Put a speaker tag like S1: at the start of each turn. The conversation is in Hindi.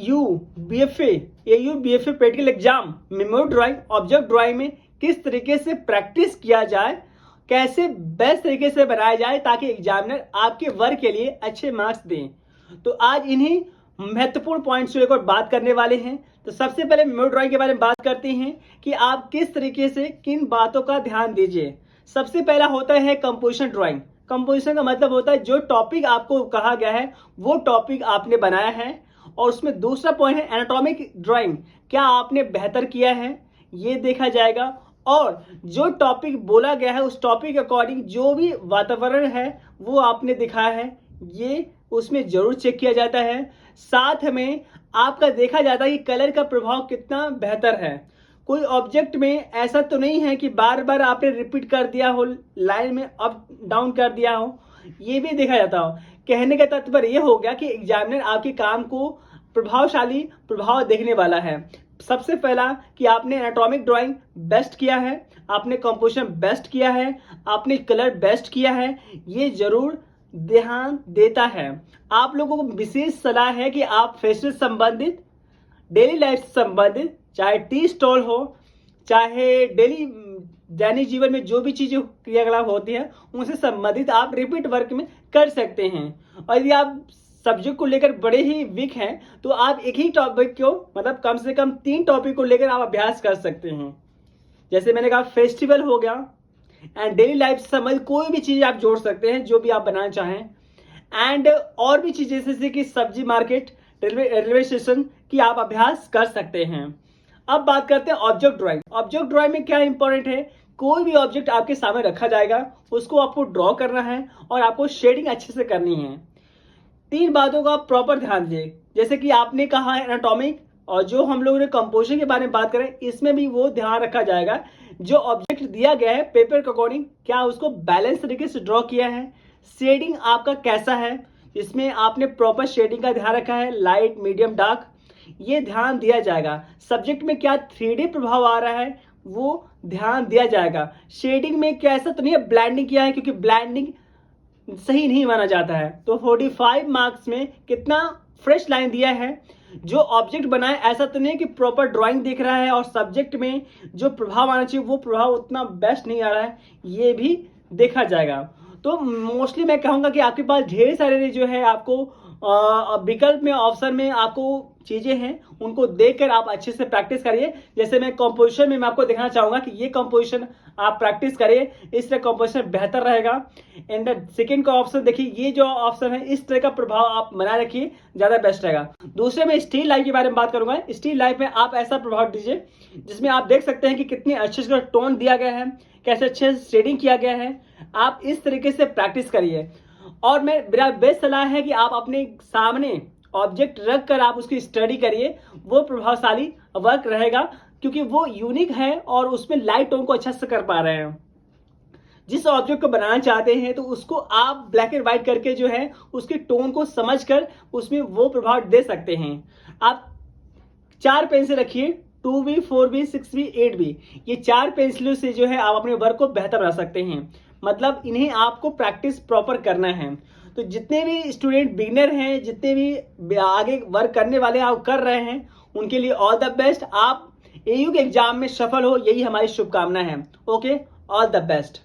S1: You BFA AU BFA practical exam memory drawing object drawing में किस तरीके से प्रैक्टिस किया जाए, कैसे बेस्ट तरीके से बनाया जाए ताकि एग्जामिनर आपके वर्क के लिए अच्छे मार्क्स दें। तो आज इन्हीं महत्वपूर्ण पॉइंट्स को लेकर बात करने वाले हैं। तो सबसे पहले मेमोरी ड्राइंग के बारे में बात करते हैं कि आप किस तरीके से किन बातों का ध्यान दीजिए। सबसे पहला होता है कंपोजिशन ड्राइंग। कंपोजिशन का मतलब होता है जो टॉपिक आपको कहा गया है वो टॉपिक आपने बनाया है। और उसमें दूसरा पॉइंट है एनाटॉमिक ड्राइंग, क्या आपने बेहतर किया है ये देखा जाएगा। और जो टॉपिक बोला गया है उस टॉपिक के अकॉर्डिंग जो भी वातावरण है वो आपने दिखाया है, ये उसमें जरूर चेक किया जाता है। साथ में आपका देखा जाता है कि कलर का प्रभाव कितना बेहतर है। कोई ऑब्जेक्ट में ऐसा तो नहीं है कि बार बार आपने रिपीट कर दिया हो, लाइन में अप डाउन कर दिया हो, ये भी देखा जाता हो। कहने का तात्पर्य यह हो गया कि एग्जामिनर आपके काम को प्रभावशाली प्रभाव देखने वाला है। सबसे पहला कि आपने एनाटॉमिक ड्राइंग बेस्ट किया है, आपने कंपोजिशन बेस्ट किया है, आपने कलर बेस्ट किया है, ये जरूर ध्यान देता है। आप लोगों को विशेष सलाह है कि आप फैशन संबंधित, डेली लाइफ से संबंधित, चाहे टी स्टॉल हो, चाहे डेली दैनिक जीवन में जो भी चीजें क्रियाकलाप होती है उनसे संबंधित आप रिपीट वर्क में कर सकते हैं। और यदि आप सब्जेक्ट को लेकर बड़े ही वीक हैं तो आप एक ही टॉपिक को मतलब कम से कम 3 टॉपिक को लेकर आप अभ्यास कर सकते हैं। जैसे मैंने कहा फेस्टिवल हो गया, एंड डेली लाइफ से संबंधित कोई भी चीज आप जोड़ सकते हैं जो भी आप बनाना चाहें। एंड और भी चीजें जैसे कि सब्जी मार्केट, रेलवे स्टेशन की आप अभ्यास कर सकते हैं। अब बात करते हैं ऑब्जेक्ट ड्राइंग। ऑब्जेक्ट ड्राइंग में क्या इंपॉर्टेंट है, कोई भी ऑब्जेक्ट आपके सामने रखा जाएगा उसको आपको ड्रॉ करना है और आपको शेडिंग अच्छे से करनी है। 3 बातों का प्रॉपर ध्यान दीजिए। जैसे कि आपने कहा है एनाटॉमिक, और जो हम लोगों ने कंपोजिशन के बारे में बात करें इसमें भी वो ध्यान रखा जाएगा जो ऑब्जेक्ट दिया गया है पेपर के अकॉर्डिंग क्या उसको बैलेंस तरीके से ड्रॉ किया है, शेडिंग आपका कैसा है, इसमें आपने प्रॉपर शेडिंग का ध्यान रखा है, लाइट मीडियम डार्क, ये ध्यान दिया जाएगा। सब्जेक्ट में क्या 3D प्रभाव आ रहा है वो ध्यान दिया जाएगा। शेडिंग में क्या ऐसा तो नहीं है ब्लैंडिंग किया है, क्योंकि ब्लैंडिंग सही नहीं माना जाता है। तो 45 मार्क्स में कितना फ्रेश लाइन दिया है, जो ऑब्जेक्ट बनाए ऐसा तो नहीं है कि प्रॉपर ड्राइंग दिख रहा है और सब्जेक्ट में जो प्रभाव आना चाहिए वो प्रभाव उतना बेस्ट नहीं आ रहा है, ये भी देखा जाएगा। तो मोस्टली मैं कहूँगा कि आपके पास ढेर सारे जो है आपको विकल्प में ऑप्शन में आपको चीजें हैं उनको देखकर आप अच्छे से प्रैक्टिस करिए। जैसे मैं कंपोजिशन में मैं आपको दिखाना चाहूंगा कि ये कंपोजिशन आप प्रैक्टिस करिए, इससे कंपोजिशन बेहतर रहेगा। एंड सेकंड का ऑप्शन देखिए, ये जो ऑप्शन है इस तरह का प्रभाव आप बनाए रखिए, ज्यादा बेस्ट रहेगा। दूसरे में स्टिल लाइफ के बारे में बात करूंगा। स्टिल लाइफ में आप ऐसा प्रभाव दीजिए जिसमें आप देख सकते हैं कि कितने अच्छे से टोन दिया गया है, कैसे अच्छे से शेडिंग किया गया है। आप इस तरीके से प्रैक्टिस करिए। और मेरा बेस्ट सलाह है कि आप अपने सामने ऑब्जेक्ट रख कर आप उसकी स्टडी करिए, वो प्रभावशाली वर्क रहेगा क्योंकि वो यूनिक है और उसमें लाइट टोन को अच्छा से कर पा रहे हैं। जिस ऑब्जेक्ट को बनाना चाहते हैं तो उसको आप ब्लैक एंड व्हाइट करके जो है उसके टोन को समझकर उसमें वो प्रभाव दे सकते हैं। आप 4 पेंसिल रखिए, 2B, 4B, 6B, 8B, ये 4 पेंसिलों से जो है आप अपने वर्क को बेहतर बना सकते हैं। मतलब इन्हें आपको प्रैक्टिस प्रॉपर करना है। तो जितने भी स्टूडेंट बिगिनर हैं, जितने भी आगे वर्क करने वाले आप कर रहे हैं, उनके लिए ऑल द बेस्ट। आप AU के एग्जाम में सफल हो, यही हमारी शुभकामना है। Okay, all the best.